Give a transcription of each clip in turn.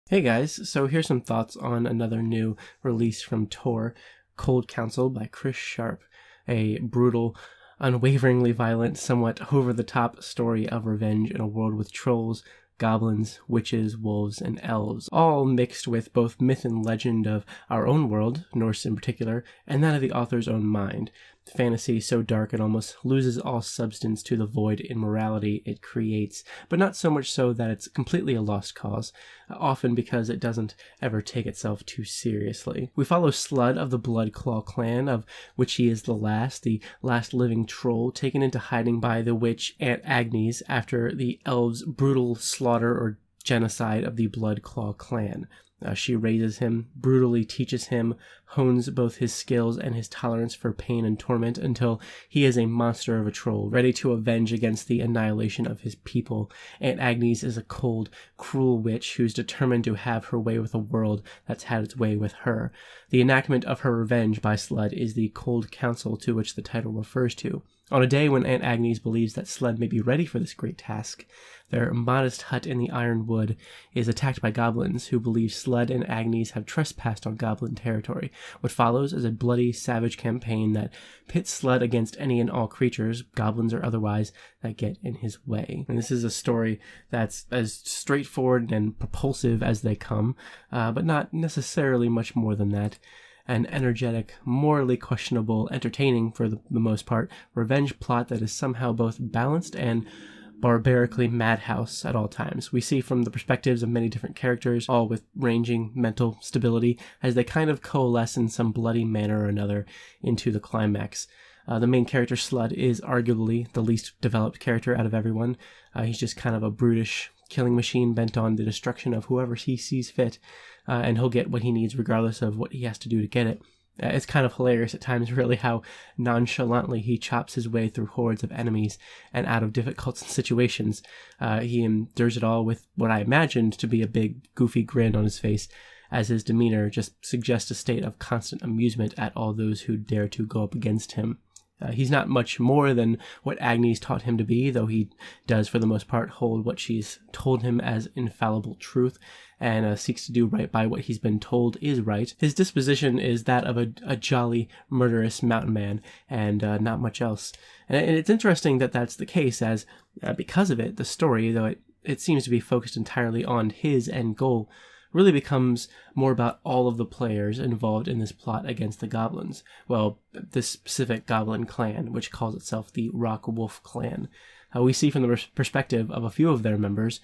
Hey guys, so here's some thoughts on another new release from Tor, Counsel by Chris Sharp, a brutal, unwaveringly violent, somewhat over-the-top story of revenge in a world with trolls, goblins, witches, wolves, and elves, all mixed with both myth and legend of our own world, Norse in particular, and that of the author's own mind. Fantasy so dark it almost loses all substance to the void immorality it creates, but not so much so that it's completely a lost cause, often because it doesn't ever take itself too seriously. We follow Slud of the Bloodclaw clan, of which he is the last living troll taken into hiding by the witch Aunt Agnes after the elves' brutal slaughter or genocide of the Bloodclaw clan. She raises him, brutally teaches him, hones both his skills and his tolerance for pain and torment until he is a monster of a troll, ready to avenge against the annihilation of his people. Aunt Agnes is a cold, cruel witch who's determined to have her way with a world that's had its way with her. The enactment of her revenge by Slud is the cold counsel to which the title refers to. On a day when Aunt Agnes believes that Slud may be ready for this great task, their modest hut in the iron wood is attacked by goblins who believe Slud and Agnes have trespassed on goblin territory. What follows is a bloody, savage campaign that pits Slud against any and all creatures, goblins or otherwise, that get in his way. And this is a story that's as straightforward and propulsive as they come, but not necessarily much more than that. An energetic, morally questionable, entertaining for the most part, revenge plot that is somehow both balanced and barbarically madhouse at all times. We see from the perspectives of many different characters, all with ranging mental stability, as they kind of coalesce in some bloody manner or another into the climax. The main character, Slud, is arguably the least developed character out of everyone. He's just kind of a brutish killing machine bent on the destruction of whoever he sees fit, and he'll get what he needs regardless of what he has to do to get it. It's kind of hilarious at times, really, how nonchalantly he chops his way through hordes of enemies and out of difficult situations. He endures it all with what I imagined to be a big, goofy grin on his face, as his demeanor just suggests a state of constant amusement at all those who dare to go up against him. He's not much more than what Agnes taught him to be, though he does, for the most part, hold what she's told him as infallible truth, and seeks to do right by what he's been told is right. His disposition is that of a jolly, murderous mountain man, and not much else. And it's interesting that that's the case, as because of it, the story, though it seems to be focused entirely on his end goal, really becomes more about all of the players involved in this plot against the goblins. Well, this specific goblin clan, which calls itself the Rock Wolf clan. We see from the perspective of a few of their members,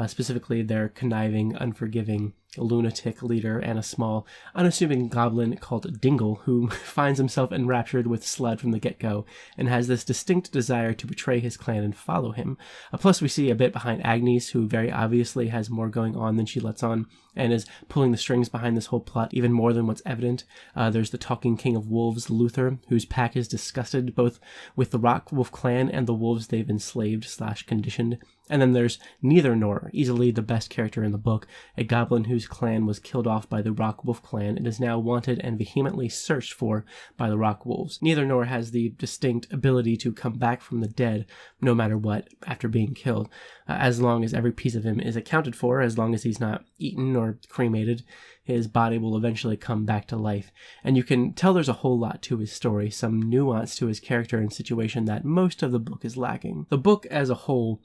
specifically their conniving, unforgiving, lunatic leader and a small, unassuming goblin called Dingle, who finds himself enraptured with Slud from the get-go and has this distinct desire to betray his clan and follow him. Plus, we see a bit behind Agnes, who very obviously has more going on than she lets on and is pulling the strings behind this whole plot even more than what's evident. There's the talking king of wolves, Luther, whose pack is disgusted both with the Rock Wolf clan and the wolves they've enslaved/conditioned. And then there's Neither Nor, easily the best character in the book, a goblin whose clan was killed off by the Rock Wolf clan and is now wanted and vehemently searched for by the Rock Wolves. Neither Nor has the distinct ability to come back from the dead, no matter what, after being killed. As long as every piece of him is accounted for, as long as he's not eaten or cremated, his body will eventually come back to life. And you can tell there's a whole lot to his story, some nuance to his character and situation that most of the book is lacking. The book as a whole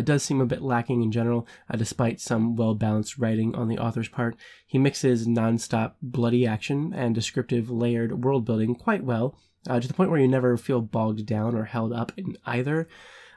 does seem a bit lacking in general, despite some well-balanced writing on the author's part. He mixes non-stop bloody action and descriptive layered world-building quite well, to the point where you never feel bogged down or held up in either.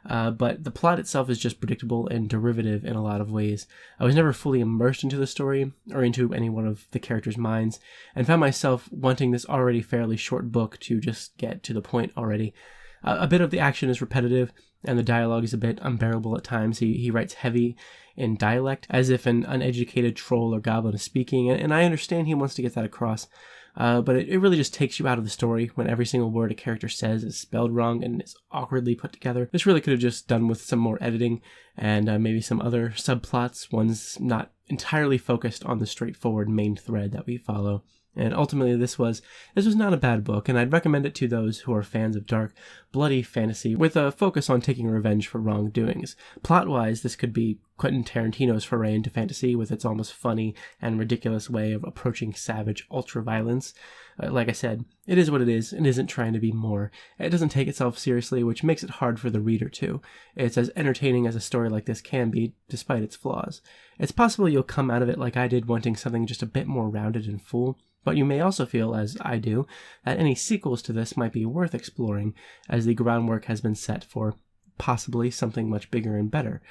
But the plot itself is just predictable and derivative in a lot of ways. I was never fully immersed into the story or into any one of the characters' minds, and found myself wanting this already fairly short book to just get to the point already. A bit of the action is repetitive, and the dialogue is a bit unbearable at times. He writes heavy in dialect, as if an uneducated troll or goblin is speaking, and I understand he wants to get that across, but it really just takes you out of the story when every single word a character says is spelled wrong and is awkwardly put together. This really could have just done with some more editing, and maybe some other subplots, ones not entirely focused on the straightforward main thread that we follow. And ultimately, this was not a bad book, and I'd recommend it to those who are fans of dark, bloody fantasy with a focus on taking revenge for wrongdoings. Plot-wise, this could be Quentin Tarantino's foray into fantasy with its almost funny and ridiculous way of approaching savage ultra-violence. Like I said, it is what it is and isn't trying to be more. It doesn't take itself seriously, which makes it hard for the reader too. It's as entertaining as a story like this can be, despite its flaws. It's possible you'll come out of it like I did, wanting something just a bit more rounded and full, but you may also feel, as I do, that any sequels to this might be worth exploring, as the groundwork has been set for possibly something much bigger and better.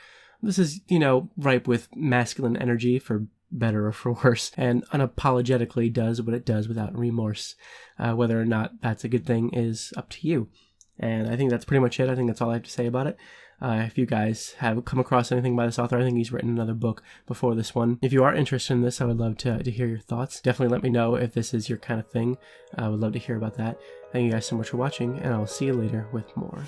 This is, ripe with masculine energy, for better or for worse, and unapologetically does what it does without remorse. Whether or not that's a good thing is up to you. And I think that's pretty much it. I think that's all I have to say about it. If you guys have come across anything by this author, I think he's written another book before this one. If you are interested in this, I would love to hear your thoughts. Definitely let me know if this is your kind of thing. I would love to hear about that. Thank you guys so much for watching, and I will see you later with more.